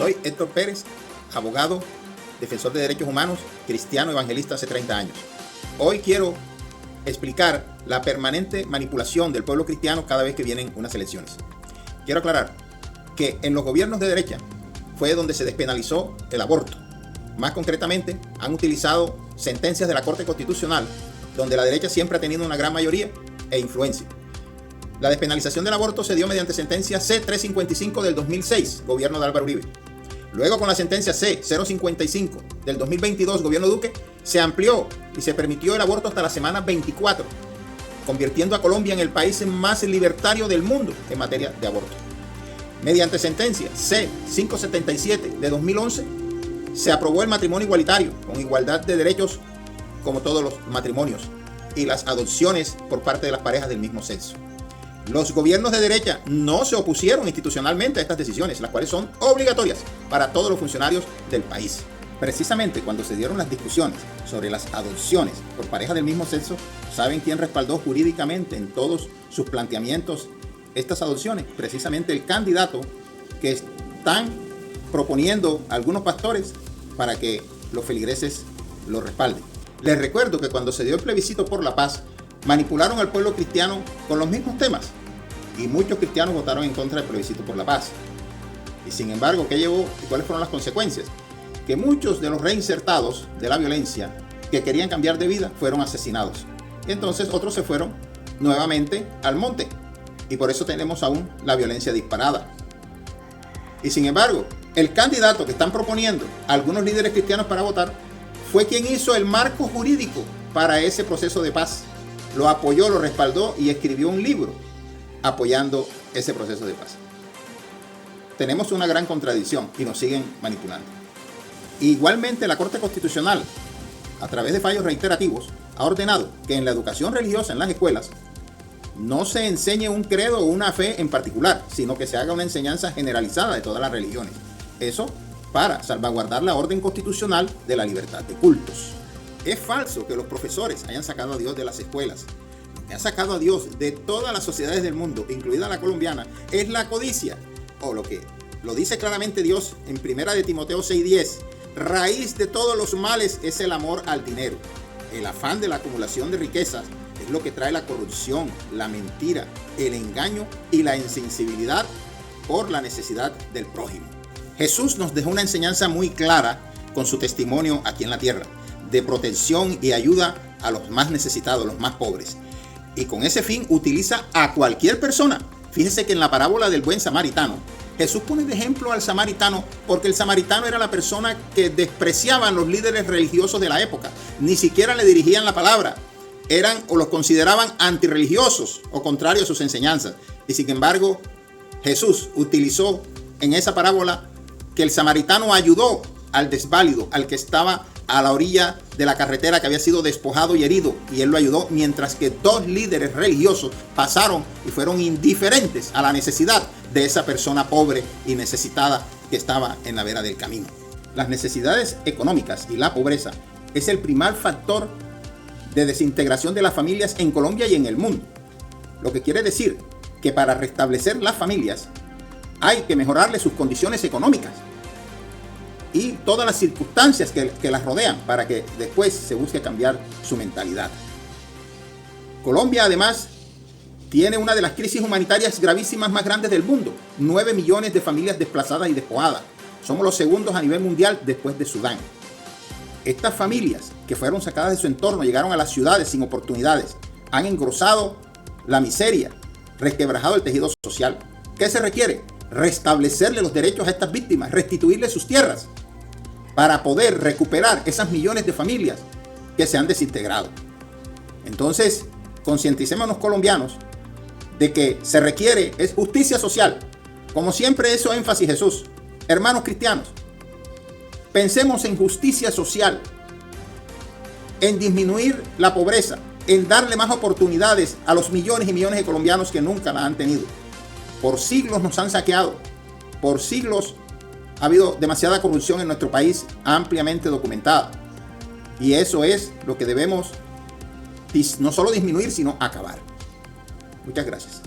Soy Héctor Pérez, abogado, defensor de derechos humanos, cristiano evangelista hace 30 años. Hoy quiero explicar la permanente manipulación del pueblo cristiano cada vez que vienen unas elecciones. Quiero aclarar que en los gobiernos de derecha fue donde se despenalizó el aborto. Más concretamente, han utilizado sentencias de la Corte Constitucional, donde la derecha siempre ha tenido una gran mayoría e influencia. La despenalización del aborto se dio mediante sentencia C-355 del 2006, gobierno de Álvaro Uribe. Luego, con la sentencia C-055 del 2022, gobierno Duque, se amplió y se permitió el aborto hasta la semana 24, convirtiendo a Colombia en el país más libertario del mundo en materia de aborto. Mediante sentencia C-577 de 2011, se aprobó el matrimonio igualitario, con igualdad de derechos como todos los matrimonios, y las adopciones por parte de las parejas del mismo sexo. Los gobiernos de derecha no se opusieron institucionalmente a estas decisiones, las cuales son obligatorias para todos los funcionarios del país. Precisamente cuando se dieron las discusiones sobre las adopciones por parejas del mismo sexo, ¿saben quién respaldó jurídicamente en todos sus planteamientos estas adopciones? Precisamente el candidato que están proponiendo algunos pastores para que los feligreses lo respalden. Les recuerdo que cuando se dio el plebiscito por la paz, manipularon al pueblo cristiano con los mismos temas y muchos cristianos votaron en contra del plebiscito por la paz. Y sin embargo, ¿qué llevó y cuáles fueron las consecuencias? Que muchos de los reinsertados de la violencia que querían cambiar de vida fueron asesinados. Y entonces otros se fueron nuevamente al monte. Y por eso tenemos aún la violencia disparada. Y sin embargo, el candidato que están proponiendo algunos líderes cristianos para votar fue quien hizo el marco jurídico para ese proceso de paz. Lo apoyó, lo respaldó y escribió un libro apoyando ese proceso de paz. Tenemos una gran contradicción y nos siguen manipulando. Igualmente, la Corte Constitucional, a través de fallos reiterativos, ha ordenado que en la educación religiosa en las escuelas no se enseñe un credo o una fe en particular, sino que se haga una enseñanza generalizada de todas las religiones. Eso para salvaguardar la orden constitucional de la libertad de cultos. Es falso que los profesores hayan sacado a Dios de las escuelas. Lo que ha sacado a Dios de todas las sociedades del mundo, incluida la colombiana, es la codicia. O lo que lo dice claramente Dios en 1 de Timoteo 6:10. Raíz de todos los males es el amor al dinero. El afán de la acumulación de riquezas es lo que trae la corrupción, la mentira, el engaño y la insensibilidad por la necesidad del prójimo. Jesús nos dejó una enseñanza muy clara con su testimonio aquí en la tierra, de protección y ayuda a los más necesitados, los más pobres. Y con ese fin utiliza a cualquier persona. Fíjese que en la parábola del buen samaritano, Jesús pone de ejemplo al samaritano porque el samaritano era la persona que despreciaban los líderes religiosos de la época. Ni siquiera le dirigían la palabra. Eran o los consideraban antirreligiosos o contrarios a sus enseñanzas. Y sin embargo, Jesús utilizó en esa parábola que el samaritano ayudó al desválido, al que estaba a la orilla de la carretera, que había sido despojado y herido, y él lo ayudó, mientras que dos líderes religiosos pasaron y fueron indiferentes a la necesidad de esa persona pobre y necesitada que estaba en la vera del camino. Las necesidades económicas y la pobreza es el primer factor de desintegración de las familias en Colombia y en el mundo. Lo que quiere decir que para restablecer las familias hay que mejorarle sus condiciones económicas y todas las circunstancias que las rodean para que después se busque cambiar su mentalidad. Colombia, además, tiene una de las crisis humanitarias gravísimas más grandes del mundo. 9 millones de familias desplazadas y despojadas. Somos los segundos a nivel mundial después de Sudán. Estas familias que fueron sacadas de su entorno, llegaron a las ciudades sin oportunidades, han engrosado la miseria, resquebrajado el tejido social. ¿Qué se requiere? Restablecerle los derechos a estas víctimas, restituirles sus tierras, para poder recuperar esas millones de familias que se han desintegrado. Entonces, concienticémonos colombianos de que se requiere es justicia social. Como siempre hizo énfasis Jesús. Hermanos cristianos, pensemos en justicia social, en disminuir la pobreza, en darle más oportunidades a los millones y millones de colombianos que nunca la han tenido. Por siglos nos han saqueado, por siglos ha habido demasiada corrupción en nuestro país, ampliamente documentada. Y eso es lo que debemos no solo disminuir, sino acabar. Muchas gracias.